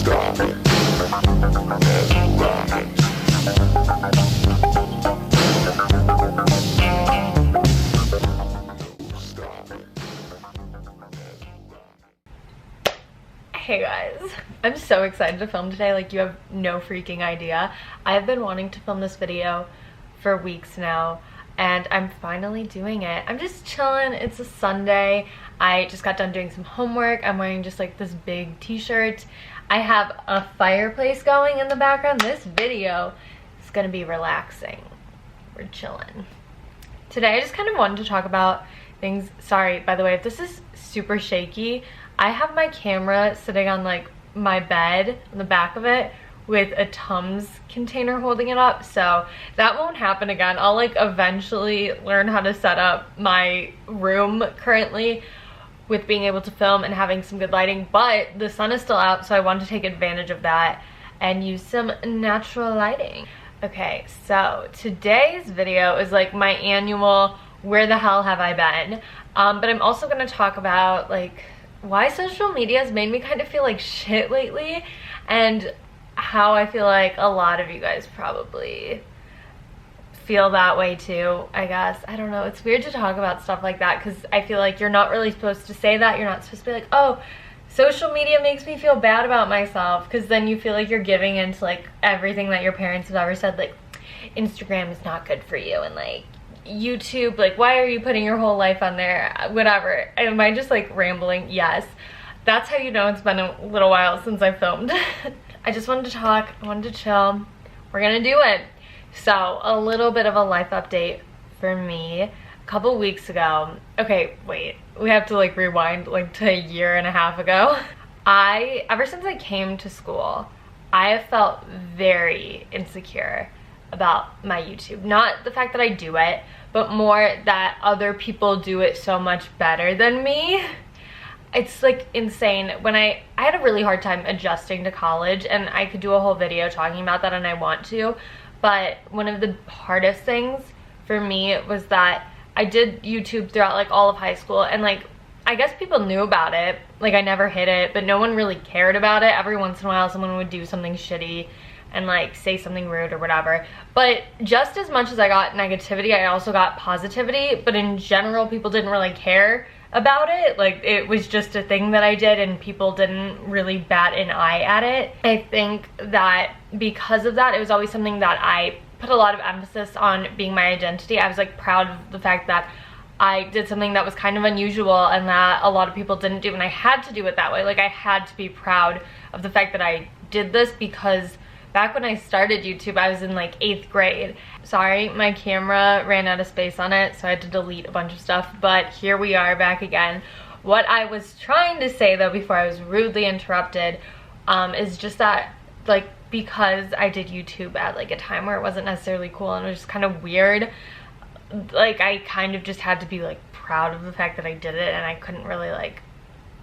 Hey guys, I'm so excited to film today, like you have no freaking idea. I've been wanting to film this video for weeks now and I'm finally doing it. I'm just chilling, it's a Sunday. I just got done doing some homework. I'm wearing just like this big t-shirt. I have a fireplace going in the background. This video is gonna be relaxing. We're chilling. Today I just kind of wanted to talk about things. Sorry, by the way, if this is super shaky, I have my camera sitting on like my bed on the back of it with a Tums container holding it up, so that won't happen again. I'll like eventually learn how to set up my room currently with being able to film and having some good lighting, but the sun is still out, so I want to take advantage of that and use some natural lighting. Okay, so today's video is like my annual where the hell have I been, but I'm also going to talk about like why social media has made me kind of feel like shit lately, and how I feel like a lot of you guys probably feel that way too, I guess. I don't know, it's weird to talk about stuff like that because I feel like you're not really supposed to say that. You're not supposed to be like, oh, social media makes me feel bad about myself, because then you feel like you're giving into like everything that your parents have ever said, like Instagram is not good for you, and like YouTube, like why are you putting your whole life on there, whatever. Am I just like rambling? Yes, that's how you know it's been a little while since I filmed. I just wanted to talk, I wanted to chill, we're gonna do it. So a little bit of a life update for me. A couple weeks ago, okay, wait, we have to like rewind like to a year and a half ago. Ever since I came to school, I have felt very insecure about my YouTube. Not the fact that I do it, but more that other people do it so much better than me. It's like insane. When I had a really hard time adjusting to college, and I could do a whole video talking about that, and I want to, but one of the hardest things for me was that I did YouTube throughout like all of high school, and like I guess people knew about it, like I never hid it, but no one really cared about it. Every once in a while someone would do something shitty and like say something rude or whatever, but just as much as I got negativity, I also got positivity. But in general, people didn't really care about it. Like it was just a thing that I did, and people didn't really bat an eye at it. I think that because of that, it was always something that I put a lot of emphasis on being my identity. I was like proud of the fact that I did something that was kind of unusual and that a lot of people didn't do, and I had to do it that way. Like I had to be proud of the fact that I did this, because back when I started YouTube, I was in like 8th grade. Sorry, my camera ran out of space on it, so I had to delete a bunch of stuff, but here we are back again. What I was trying to say though, before I was rudely interrupted, is just that like because I did YouTube at like a time where it wasn't necessarily cool and it was just kind of weird, like I kind of just had to be like proud of the fact that I did it, and I couldn't really like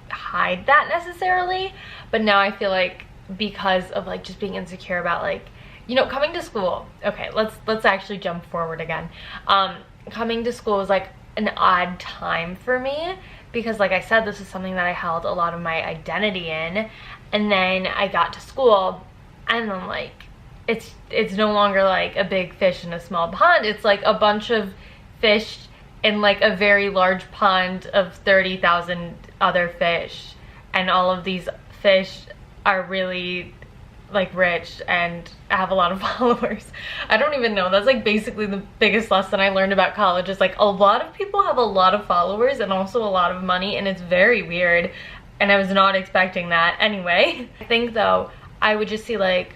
hide that necessarily. But now I feel like because of like just being insecure about like, you know, coming to school. Okay, let's actually jump forward again. Coming to school was like an odd time for me, because like I said, this is something that I held a lot of my identity in, and then I got to school and then like it's no longer like a big fish in a small pond. It's like a bunch of fish in like a very large pond of 30,000 other fish, and all of these fish are really like rich and have a lot of followers. I don't even know, that's like basically the biggest lesson I learned about college, is like a lot of people have a lot of followers and also a lot of money, and it's very weird, and I was not expecting that. Anyway, I think though I would just see like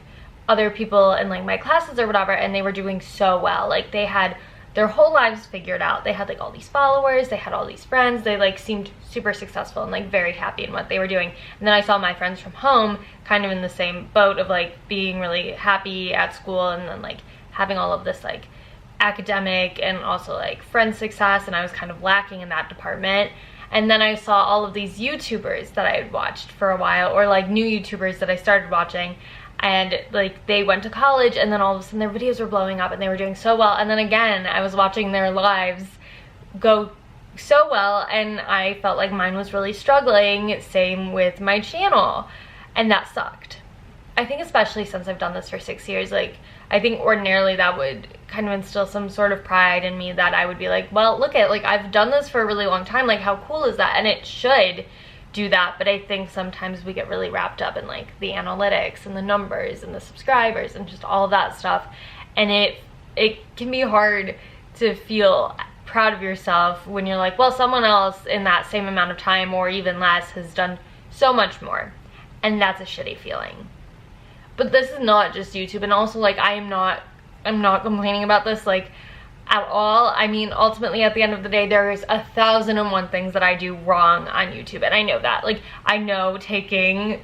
other people in like my classes or whatever, and they were doing so well. Like they had their whole lives figured out. They had like all these followers, they had all these friends, they like seemed super successful and like very happy in what they were doing. And then I saw my friends from home kind of in the same boat of like being really happy at school, and then like having all of this like academic and also like friend success, and I was kind of lacking in that department. And then I saw all of these YouTubers that I had watched for a while, or like new YouTubers that I started watching, and like they went to college, and then all of a sudden their videos were blowing up and they were doing so well. And then again, I was watching their lives go so well, and I felt like mine was really struggling. Same with my channel, and that sucked. I think especially since I've done this for 6 years, like, I think ordinarily that would kind of instill some sort of pride in me, that I would be like, well, look at, like, I've done this for a really long time, like, how cool is that? And it should do that. But I think sometimes we get really wrapped up in, like, the analytics and the numbers and the subscribers and just all of that stuff, and it can be hard to feel proud of yourself when you're like, well, someone else in that same amount of time or even less has done so much more, and that's a shitty feeling. But this is not just YouTube, and also, like, I'm not complaining about this, like, at all. I mean, ultimately, at the end of the day, there's 1,001 things that I do wrong on YouTube, and I know that. Like, I know taking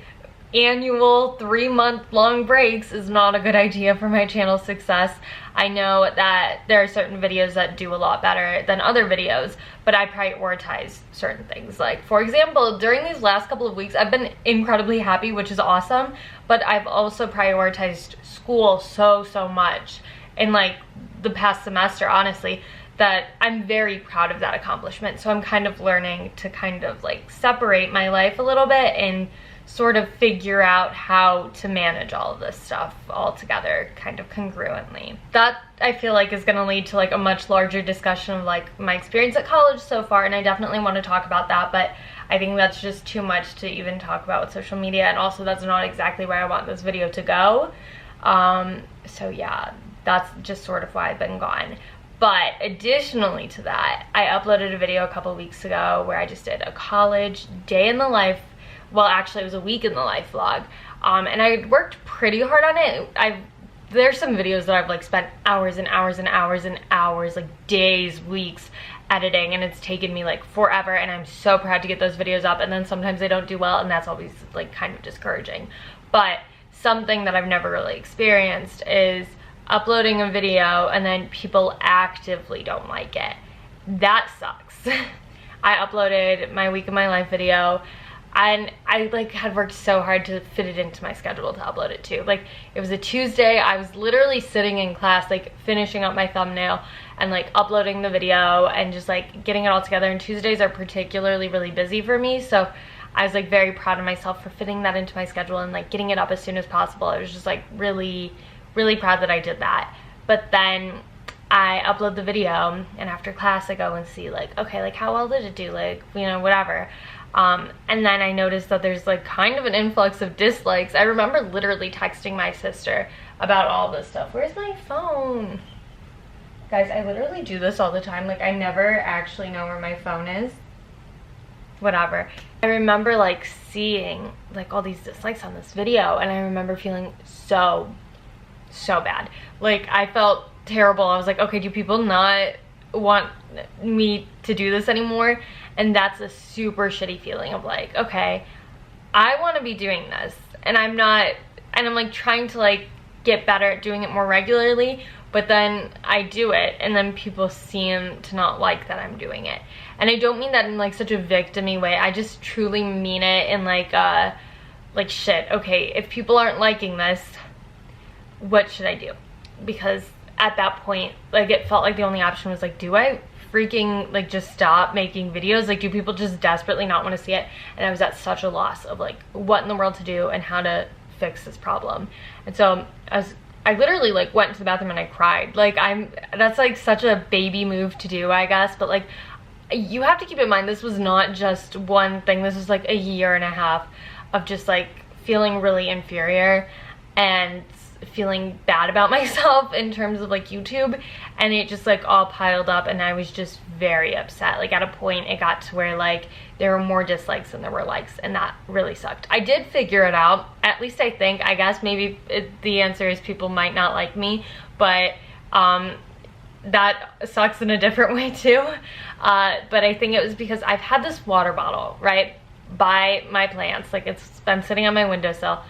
annual 3-month-long breaks is not a good idea for my channel's success. I know that there are certain videos that do a lot better than other videos, but I prioritize certain things. Like, for example, during these last couple of weeks, I've been incredibly happy, which is awesome, but I've also prioritized school so much in, like, the past semester, honestly, that I'm very proud of that accomplishment. So I'm kind of learning to kind of, like, separate my life a little bit and sort of figure out how to manage all of this stuff all together kind of congruently. That, I feel like, is going to lead to, like, a much larger discussion of, like, my experience at college so far, and I definitely want to talk about that, but I think that's just too much to even talk about with social media, and also that's not exactly where I want this video to go. So yeah, that's just sort of why I've been gone. But additionally to that, I uploaded a video a couple weeks ago where I just did a college day in the life. Well, actually, it was a week in the life vlog, and I worked pretty hard on it. There's some videos that I've, like, spent hours and hours and hours and hours, like, days, weeks editing, and it's taken me, like, forever, and I'm so proud to get those videos up, and then sometimes they don't do well, and that's always, like, kind of discouraging. But something that I've never really experienced is uploading a video and then people actively don't like it. That sucks. I uploaded my week of my life video, and I, like, had worked so hard to fit it into my schedule to upload it too. Like, it was a Tuesday, I was literally sitting in class, like, finishing up my thumbnail and, like, uploading the video and just, like, getting it all together, and Tuesdays are particularly really busy for me, so I was, like, very proud of myself for fitting that into my schedule and, like, getting it up as soon as possible. I was just, like, really proud that I did that. But then I upload the video, and after class I go and see, like, okay, like, how well did it do, like, you know, whatever. And then I noticed that there's, like, kind of an influx of dislikes. I remember literally texting my sister about all this stuff. Where's my phone? Guys, I literally do this all the time. Like, I never actually know where my phone is. Whatever. I remember, like, seeing, like, all these dislikes on this video, and I remember feeling so bad. Like, I felt terrible. I was like, okay, do people not want me to do this anymore? And that's a super shitty feeling of, like, okay, I want to be doing this, and I'm not, and I'm, like, trying to, like, get better at doing it more regularly, but then I do it, and then people seem to not like that I'm doing it. And I don't mean that in, like, such a victim-y way. I just truly mean it in, like, shit, okay, if people aren't liking this, what should I do? Because at that point, like, it felt like the only option was, like, do I freaking, like, just stop making videos? Like, do people just desperately not want to see it? And I was at such a loss of, like, what in the world to do and how to fix this problem. And so I literally, like, went to the bathroom and I cried. Like, that's, like, such a baby move to do, I guess, but, like, you have to keep in mind, this was not just one thing. This was, like, a year and a half of just, like, feeling really inferior and feeling bad about myself in terms of, like, YouTube, and it just, like, all piled up, and I was just very upset. Like, at a point it got to where, like, there were more dislikes than there were likes, and that really sucked. I did figure it out, at least I think. I guess maybe the answer is people might not like me, but that sucks in a different way too. But I think it was because I've had this water bottle, right, by my plants. Like, it's been sitting on my windowsill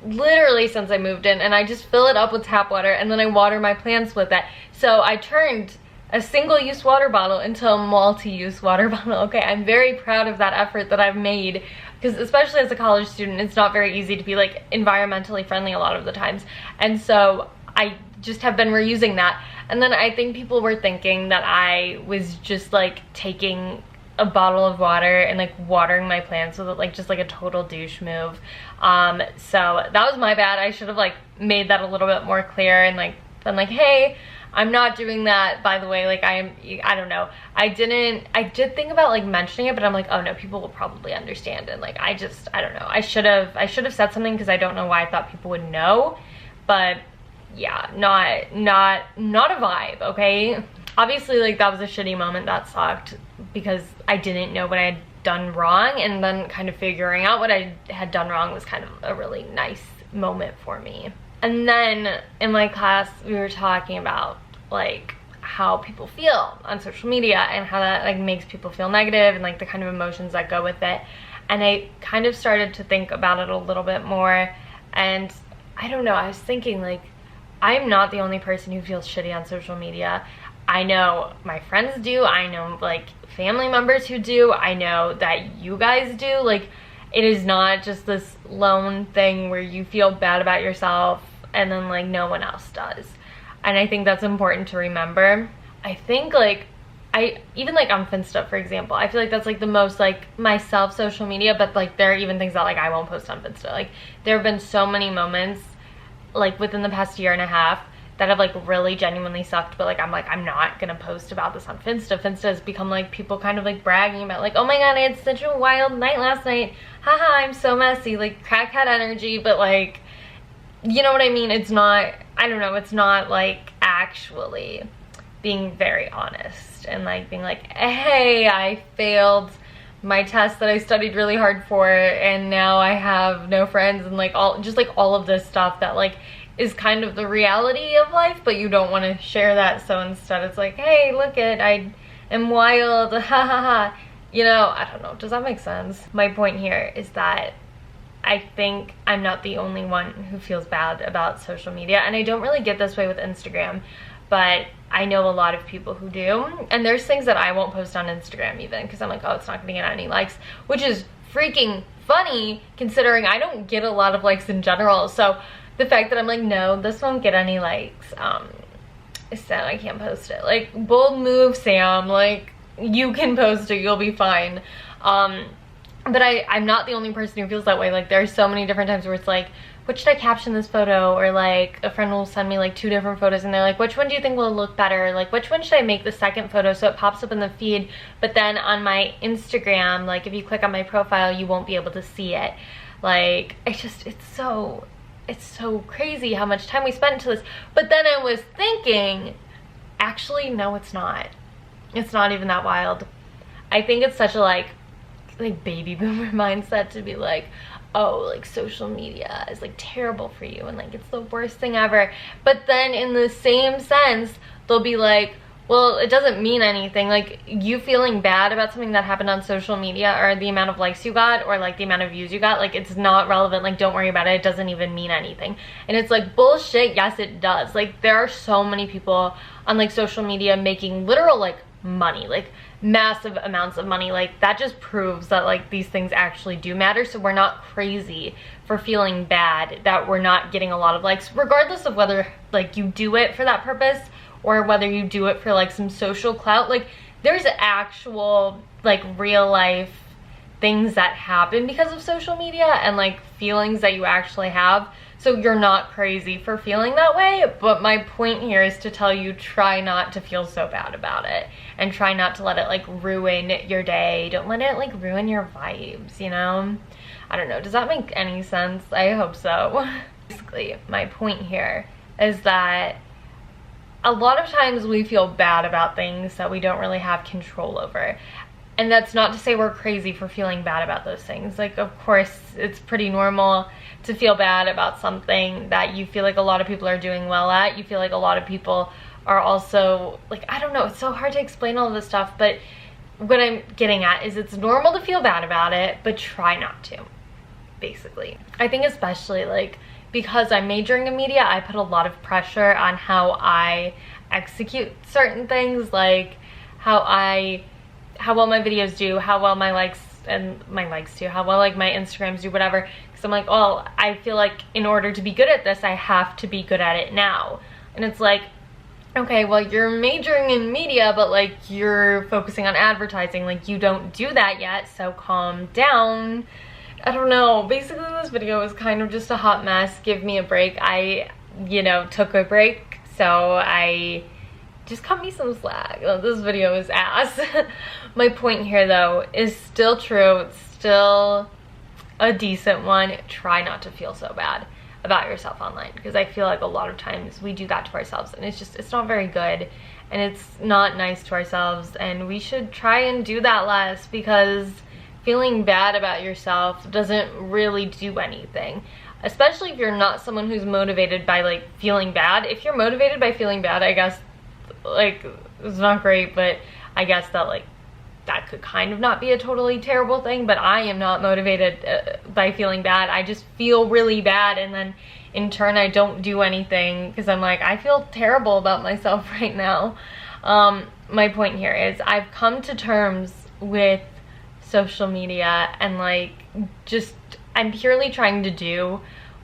literally since I moved in, and I just fill it up with tap water, and then I water my plants with it. So I turned a single-use water bottle into a multi-use water bottle. Okay, I'm very proud of that effort that I've made, because especially as a college student, it's not very easy to be, like, environmentally friendly a lot of the times. And so I just have been reusing that. And then I think people were thinking that I was just, like, taking a bottle of water and like watering my plants with it, like just like a total douche move. So that was my bad. I should have like made that a little bit more clear and like been like, hey, I'm not doing that, by the way. Like I don't know. I did think about like mentioning it, but I'm like, oh no, people will probably understand. And like, I don't know. I should have said something because I don't know why I thought people would know. But yeah, not a vibe, okay? Obviously, like that was a shitty moment. That sucked because I didn't know what I had done wrong, and then kind of figuring out what I had done wrong was kind of a really nice moment for me. And then in my class, we were talking about like how people feel on social media and how that like makes people feel negative and like the kind of emotions that go with it. And I kind of started to think about it a little bit more, and I don't know, I was thinking like, I'm not the only person who feels shitty on social media. I know my friends do. I know like family members who do. I know that you guys do. Like, it is not just this lone thing where you feel bad about yourself and then like no one else does. And I think that's important to remember. I think like, even like on Finsta, for example, I feel like that's like the most like myself social media, but like there are even things that like I won't post on Finsta. Like there have been so many moments like within the past year and a half that have like really genuinely sucked, but like I'm not gonna post about this on Finsta. Finsta has become like people kind of like bragging about like, oh my god, I had such a wild night last night, haha, I'm so messy, like crackhead energy. But like, you know what I mean? It's not, I don't know, it's not like actually being very honest and like being like, hey, I failed my test that I studied really hard for and now I have no friends, and like all of this stuff that like is kind of the reality of life, but you don't want to share that. So instead it's like, hey, look it, I am wild, ha ha ha. You know, I don't know, does that make sense? My point here is that I think I'm not the only one who feels bad about social media, and I don't really get this way with Instagram, but I know a lot of people who do. And there's things that I won't post on Instagram even because I'm like, oh, it's not gonna get any likes, which is freaking funny considering I don't get a lot of likes in general. So the fact that I'm like, no, this won't get any likes, so I can't post it. Like, bold move, Sam. Like, you can post it, you'll be fine. But I'm not the only person who feels that way. Like, there's so many different times where it's like, what should I caption this photo? Or like, a friend will send me like 2 different photos and they're like, which one do you think will look better? Like, which one should I make the second photo so it pops up in the feed? But then on my Instagram, like if you click on my profile, you won't be able to see it. Like, it's so crazy how much time we spent into this. But then I was thinking, actually, no, it's not. It's not even that wild. I think it's such a like baby boomer mindset to be like, oh, like social media is like terrible for you and like it's the worst thing ever. But then in the same sense, they'll be like, well, it doesn't mean anything. Like, you feeling bad about something that happened on social media or the amount of likes you got or like the amount of views you got, like it's not relevant. Like, don't worry about it. It doesn't even mean anything. And it's like, bullshit. Yes, it does. Like, there are so many people on like social media making literal like money, like massive amounts of money. Like, that just proves that like these things actually do matter. So we're not crazy for feeling bad that we're not getting a lot of likes, regardless of whether like you do it for that purpose or whether you do it for like some social clout. Like, there's actual like real life things that happen because of social media and like feelings that you actually have. So you're not crazy for feeling that way. But my point here is to tell you, try not to feel so bad about it and try not to let it like ruin your day. Don't let it like ruin your vibes, you know? I don't know, does that make any sense? I hope so. Basically, my point here is that a lot of times we feel bad about things that we don't really have control over. And that's not to say we're crazy for feeling bad about those things. Like, of course, it's pretty normal to feel bad about something that you feel like a lot of people are doing well at. You feel like a lot of people are also, like, I don't know, it's so hard to explain all of this stuff, but what I'm getting at is it's normal to feel bad about it, but try not to, basically. I think especially, like, because I'm majoring in media, I put a lot of pressure on how I execute certain things, like how well my videos do, how well my likes do, how well like my Instagrams do, whatever. Because I'm like, oh, I feel like in order to be good at this, I have to be good at it now. And it's like, okay, well, you're majoring in media, but like you're focusing on advertising, like you don't do that yet, so calm down. I don't know, basically this video is kind of just a hot mess. Give me a break. I, you know, took a break, so I just cut me some slack. This video is ass. My point here though is still true. It's still a decent one. Try not to feel so bad about yourself online, because I feel like a lot of times we do that to ourselves, and it's not very good, and it's not nice to ourselves, and we should try and do that less, because feeling bad about yourself doesn't really do anything, especially if you're not someone who's motivated by like feeling bad. If you're motivated by feeling bad, I guess like it's not great, but I guess that like that could kind of not be a totally terrible thing, but I am not motivated by feeling bad. I just feel really bad, and then in turn I don't do anything because I'm like, I feel terrible about myself right now. My point here is I've come to terms with social media, and like just I'm purely trying to do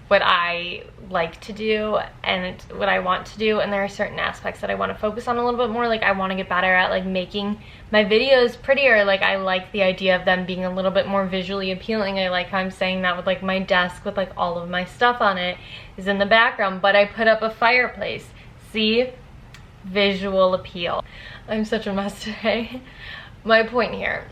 what I like to do and what I want to do, and there are certain aspects that I want to focus on a little bit more. Like I want to get better at like making my videos prettier. Like I like the idea of them being a little bit more visually appealing. I like how I'm saying that with like my desk with like all of my stuff on it is in the background, but I put up a fireplace. See? Visual appeal. I'm such a mess today. My point here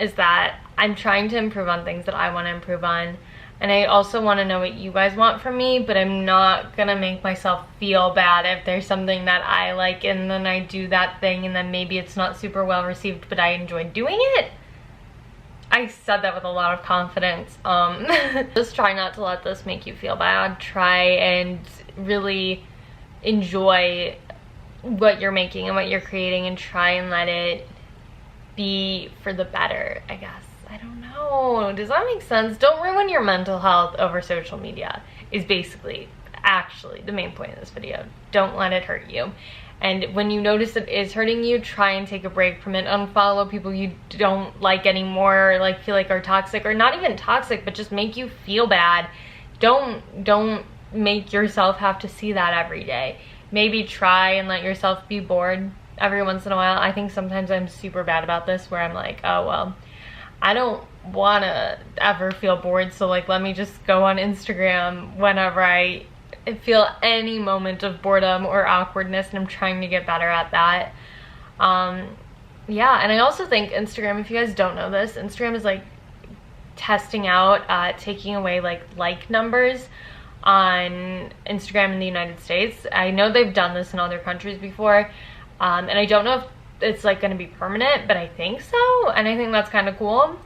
is that I'm trying to improve on things that I want to improve on. And I also want to know what you guys want from me, but I'm not gonna make myself feel bad if there's something that I like and then I do that thing and then maybe it's not super well received, but I enjoy doing it. I said that with a lot of confidence. Just try not to let this make you feel bad. Try and really enjoy what you're making and what you're creating, and try and let it be for the better, I guess. I don't know. Does that make sense? Don't ruin your mental health over social media is basically actually the main point of this video. Don't let it hurt you. And when you notice it is hurting you, try and take a break from it. Unfollow people you don't like anymore, or like feel like are toxic, or not even toxic, but just make you feel bad. Don't make yourself have to see that every day. Maybe try and let yourself be bored every once in a while. I think sometimes I'm super bad about this, where I'm like, oh well, I don't want to ever feel bored, so like let me just go on Instagram whenever I feel any moment of boredom or awkwardness, and I'm trying to get better at that. Yeah, and I also think Instagram, if you guys don't know this, Instagram is like testing out taking away like numbers on Instagram in the United States. I know they've done this in other countries before, and I don't know if it's like going to be permanent, but I think so, and I think that's kind of cool.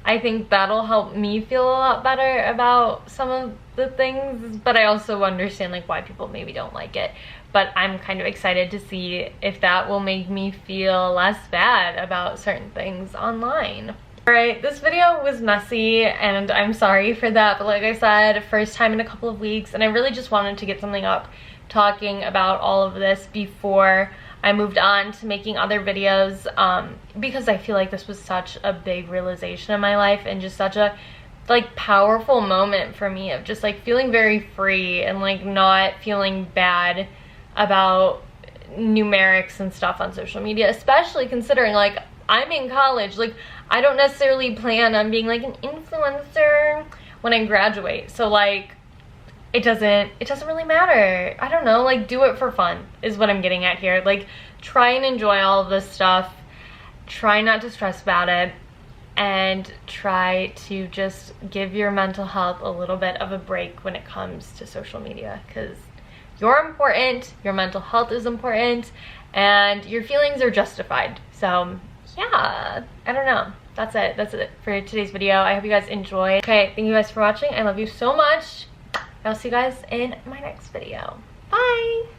I think that'll help me feel a lot better about some of the things, but I also understand like why people maybe don't like it. But I'm kind of excited to see if that will make me feel less bad about certain things online. Alright, this video was messy and I'm sorry for that, but like I said, first time in a couple of weeks, and I really just wanted to get something up talking about all of this before I moved on to making other videos, because I feel like this was such a big realization in my life, and just such a like powerful moment for me of just like feeling very free and like not feeling bad about numerics and stuff on social media, especially considering like I'm in college. Like I don't necessarily plan on being like an influencer when I graduate, so like it doesn't really matter. I don't know, like do it for fun is what I'm getting at here. Like try and enjoy all of this stuff, try not to stress about it, and try to just give your mental health a little bit of a break when it comes to social media, because you're important, your mental health is important, and your feelings are justified. So yeah, I don't know. That's it for today's video. I hope you guys enjoyed. Okay, thank you guys for watching. I love you so much. I'll see you guys in my next video. Bye!